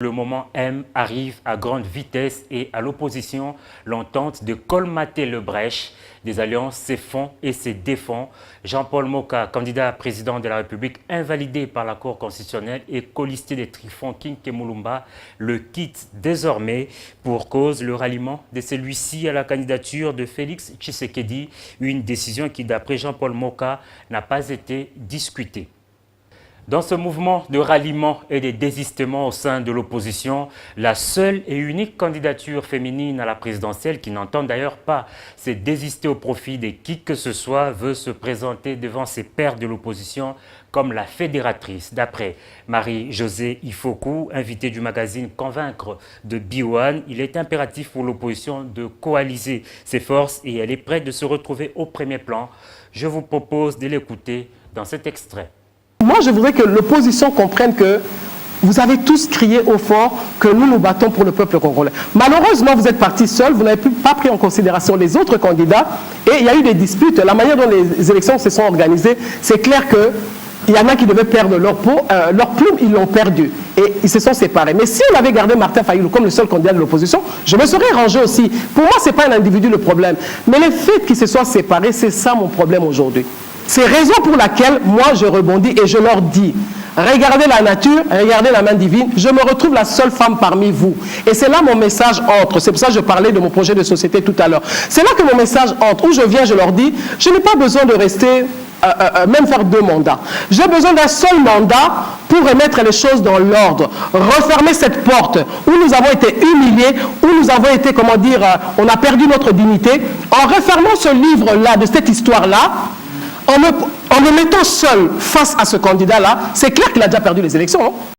Le moment M arrive à grande vitesse et à l'opposition, l'entente de colmater le brèche des alliances s'effondre et se défend. Jean-Paul Moka, candidat à président de la République, invalidé par la Cour constitutionnelle et colisté des Trifon Kinké Moulumba, le quitte désormais pour cause le ralliement de celui-ci à la candidature de Félix Tshisekedi, une décision qui, d'après Jean-Paul Moka, n'a pas été discutée. Dans ce mouvement de ralliement et de désistement au sein de l'opposition, la seule et unique candidature féminine à la présidentielle, qui n'entend d'ailleurs pas se désister au profit de qui que ce soit, veut se présenter devant ses pairs de l'opposition comme la fédératrice. D'après Marie-Josée Ifoku, invitée du magazine Convaincre de B1, il est impératif pour l'opposition de coaliser ses forces et elle est prête de se retrouver au premier plan. Je vous propose de l'écouter dans cet extrait. Moi, je voudrais que l'opposition comprenne que vous avez tous crié au fort que nous nous battons pour le peuple congolais. Malheureusement, vous êtes partis seuls, vous n'avez pas pris en considération les autres candidats et il y a eu des disputes. La manière dont les élections se sont organisées, c'est clair qu'il y en a qui devaient perdre leur plume, ils l'ont perdu et ils se sont séparés. Mais si on avait gardé Martin Fayulu comme le seul candidat de l'opposition, je me serais rangé aussi. Pour moi, ce n'est pas un individu le problème. Mais le fait qu'ils se soient séparés, c'est ça mon problème aujourd'hui. C'est raison pour laquelle moi je rebondis et je leur dis, regardez la nature, regardez la main divine, je me retrouve la seule femme parmi vous. Et c'est là mon message entre, c'est pour ça que je parlais de mon projet de société tout à l'heure. C'est là que mon message entre, où je viens, je leur dis, je n'ai pas besoin de rester, même faire 2 mandats. J'ai besoin d'un seul mandat pour remettre les choses dans l'ordre, refermer cette porte où nous avons été humiliés, où nous avons été, comment dire, on a perdu notre dignité. En refermant ce livre-là, de cette histoire-là, en me mettant seul face à ce candidat-là, c'est clair qu'il a déjà perdu les élections. Hein.